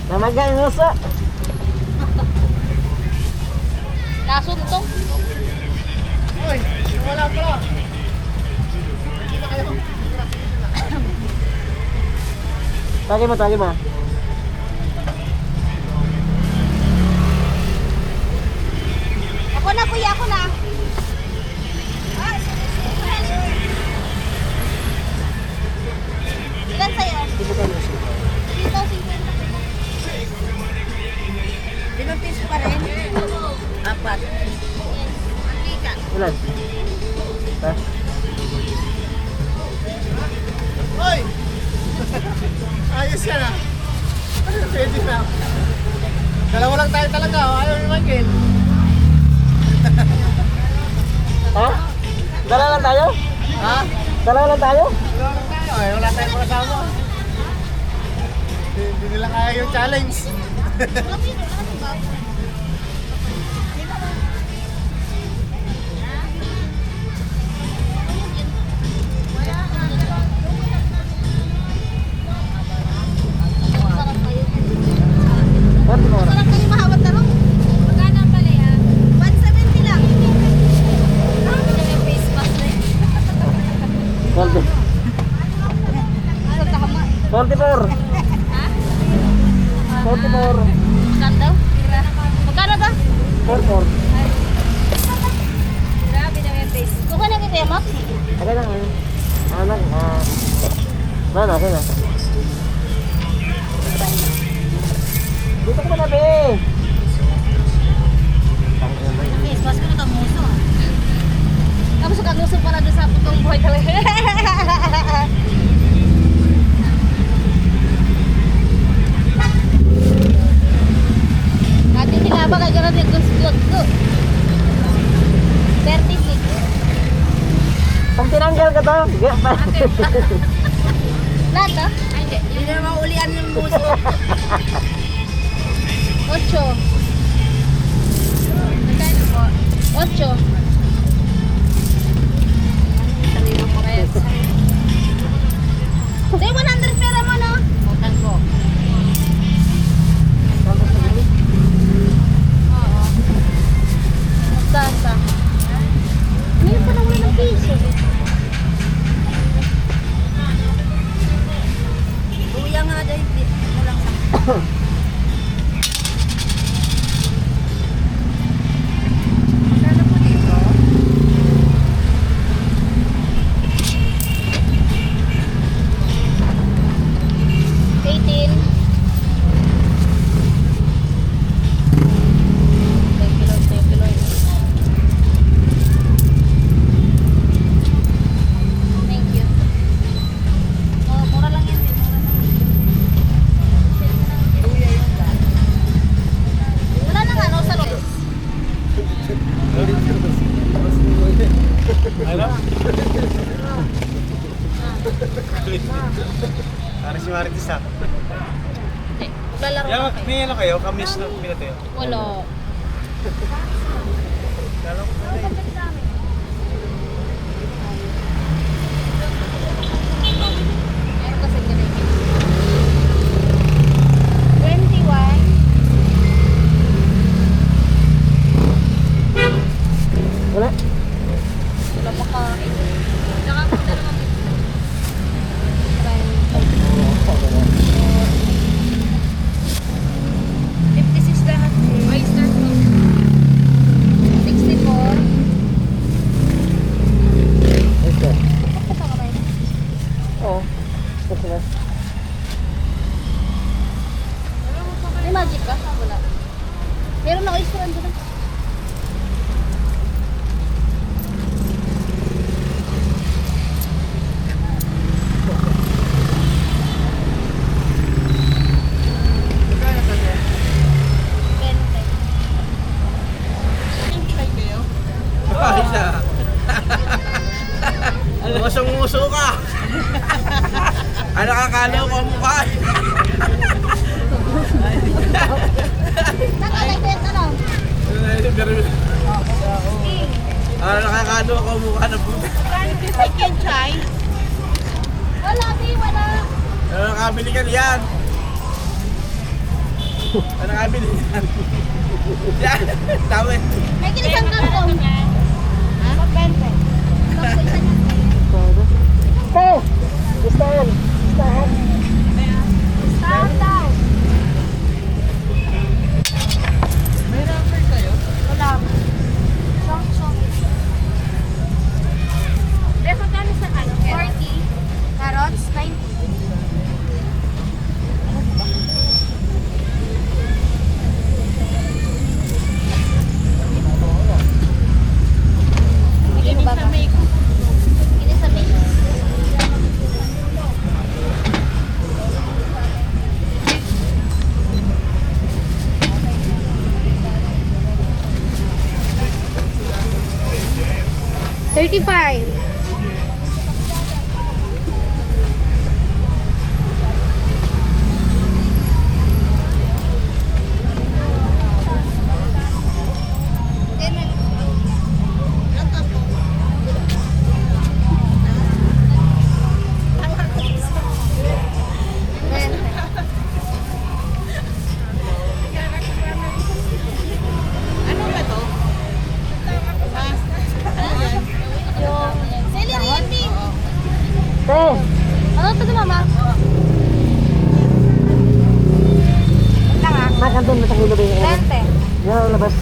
Namaga yung uso. Nasuntong. Uy, wala pala. Tagi mo. Ako na kuya, ako na. Ilan sa'yo? Dito tayo uso. Dito, 50. Ilang piso pa rin? 4. Ilan? Ha? Uy! Ayos yan ah. Pwede na. Dalawa lang tayo talaga. Ayaw ni Michael. Ha? Dala lang tayo? Ha? Dala lang tayo? Dalawa lang tayo. Ay, wala tayong kasama. Hindi nila kaya yung challenge. Sarap kayo. Konti mo. Sarap kayo mahawat na rin. Magkano ang pala yan? 170 lang. Ano yung face mask na yun? Konti. Ano tama? 44. Ha? 44. Magkano daw? Magkano ba? 44. Grabe na yung face. Kuha na kita yung map. Okay lang eh. Anak, Mana, okay na. Dito ko na, be. Face mask ko na kamuso. Tapos kamuso para doon sa putong buhay talaga. Natin tinaba kay ganun yung gusto ko. 36. Pag tinanggal ka to, Lahat ah? Hindi na maulian yung muso. 8. Magkano po? 8. Say 100 pera mo no? Utang ko. Oo. Magkasa. Ngayon pa na wala ng piso. Kuya nga dahil mo lang sa... Magkano po dito? Thank you. Mura lang yan. Mura lang. Wala na nga, no, sa loob. Para si Marites ah. Hindi, maglalaro na kayo. May ano kayo? Kamis na pinatayo. Wala. Lalo ko na eh. Meron kasi ganito. 21. Wala. Wala pa kain. Saka kung dalawang 56 lahat. Oyster ko. 64. Ito. Kasama ba yun? Oo. Ito na. May magic ka? Wala. Meron na oyster dyan. Magkano to niya? 20. Ay siya. Musong-muso ka. Ano kakalo ko ang mukha? Nakalagay ano? Ano nakakalo ko ang mukha na puta. Chicken chai. Wala, di, wala. Nakabili ka yan. Nakabili yan. Yan, tama. May kinisang kangkong. Ha? 20. Hey! Gustahan! Gustahan! Stop daw. May rapper kayo? Wala. Song. Pero magkano sa ano? 40. Carrots, 90. Kinis sa make. Ini sa mix. $35. Ano ba to? Yung celery and bean. Hey! Ano ito di mama? Ito nga. Nakandun na sa kilo ba yung 20. Yan, labas.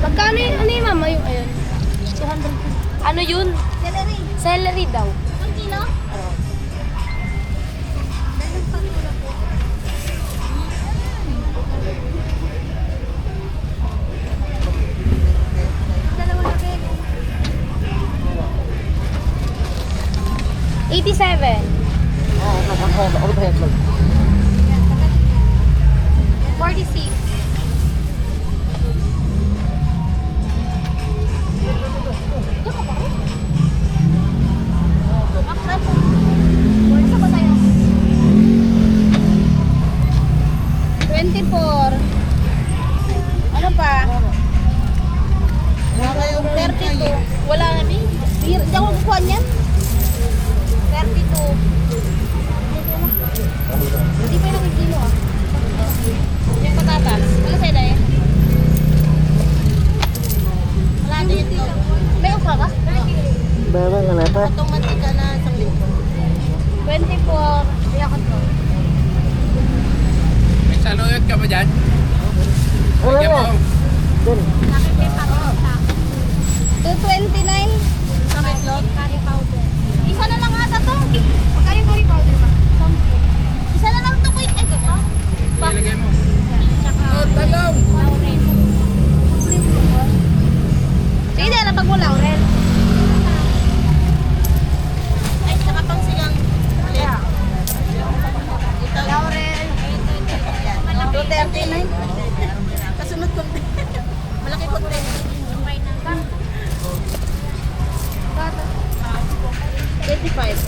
Magkano yun? Ano yung mama yung ayun? 200. Ano yun? Celery. Celery daw. 1 kilo? Oo. Dalawa na rin. 87. Oo, overhead lang. 46. Isa pa tayo. 24. Ano pa? Wala kayong 32. Wala na din. Hindi ako kukuha niyan. 32. Hindi pa yung kilo ah. Yung patatas. Ano sa'yo na eh? Wala din ito. May ukra ka? Bawang nga pa. Itong mantika na 1 litro. 24. Kaya ko to. May saluyot ka ba dyan? Wala Bigyan na. mo. Dun. 229. Sa metlog? Curry powder. Isa na lang ata to. Magkano yung curry powder ba? Isa na lang to. Ay, ito to. Ilagay mo. Tsaka Oh, talaw. laurel. Sige na, napag mo laurel. Ay, saka pang sigang. Laurel. 239. Kasunod ko. Malaki ko din. 25.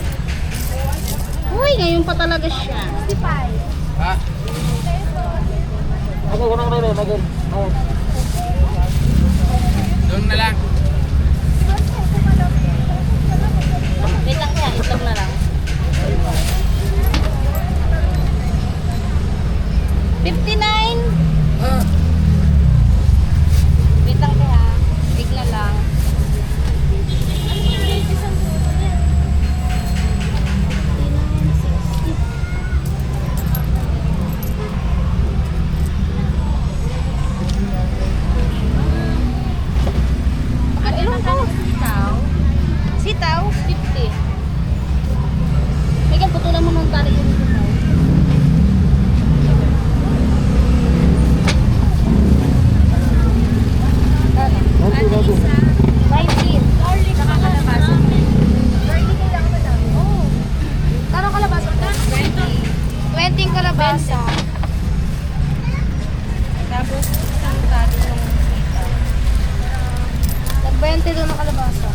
Uy, ngayon pa talaga siya. 55. Ha? Okay, ganang may magin. Ayan. Doon na lang. Wait lang yan, itlog na lang. 59. Wait lang kaya. Bigla lang. Ilan ka? Sitaw? 50. May putulan mo ng tali yung sitaw. Garlic saka kalabasa. Garlic lang ba daw? Oo. Kano kalabasa? 20 yung kalabasa. Tapos, isang tali ng sitaw. Nag-20 doon ang kalabasa.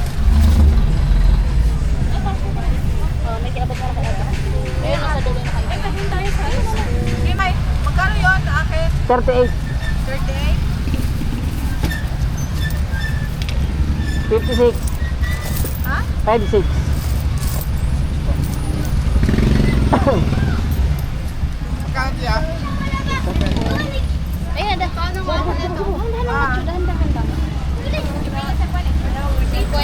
Oh, may kiabot na kalabasa. Ayun, nasa dulo na kalabasa. Okay, Mike. Magkano yun sa akin? 38. 38? 56. Ha? 5-6. Magkano siya? Ayun, ada. Paano nga? Dahan-dahan lang. 50.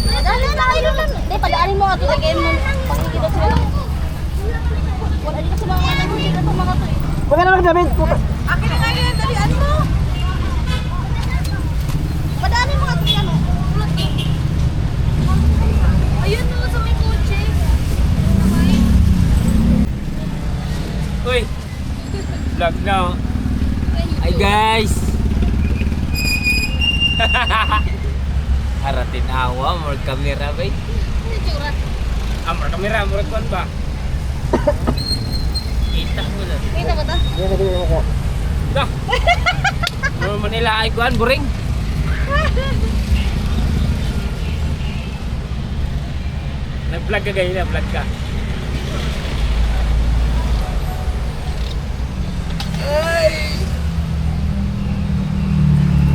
Padaanin na kayo lang. Hindi, padaanin mo nga ito. Lagayin mo. Pagkikita sila lang. Wala din kasi mga naghuli na itong mga to eh. Magkano lang damit? Akin na nga yun, dalian mo. Padaanin mo nga ito yan. Ayun no, sa may kotse. Uy! Vlog na oh. Hi guys! Haratin awa, more camera ba? Ano tsura? More camera, more kwan ba? Kita mo na. Kita ba ito? Yan na mo ko. Dah! More Manila ay kwan, boring. Nag-vlog ka ganyan na, vlog ka.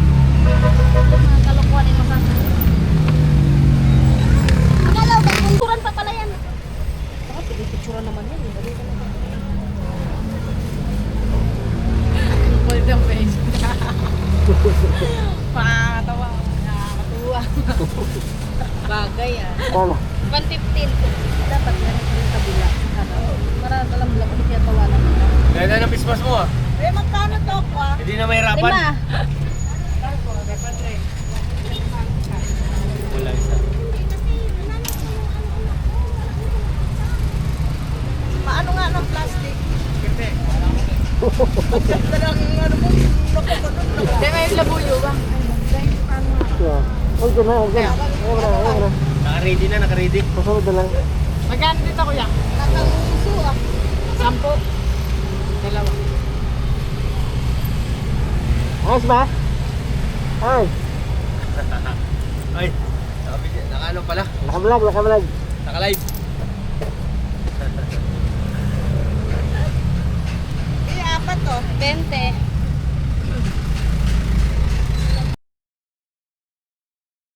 Mga kalokohan yung makasa. Akala ko, kunturan pa pala yan. Bakit pinipicturan naman yan? Dali ka naman. Hold the face. Pakakatawa. Nakakatuwa. Bagay ah. Tama. 115. Dapat na rin sa kabila. Para alam lang kung kaya tawanan mo. Ganda ng Christmas mo ah. Eh, magkano to pa? Hindi na mahirapan. 5. Wala isa. Paano nga ng plastic? Maganda lang yung ano mo. Hindi, may labuyo ba? Yeah. Huwag ka na, huwag ka na. Huwag ka na, huwag ka na. Naka-ready na, naka-ready. Pasunod na lang. Magkano dito kuya? Nakaluso ah. 10. Dalawa. Ayos ba? Ay, Ay, naka-ano pala? nakablog, nakablog. Naka-live. Eh, apat to. 20.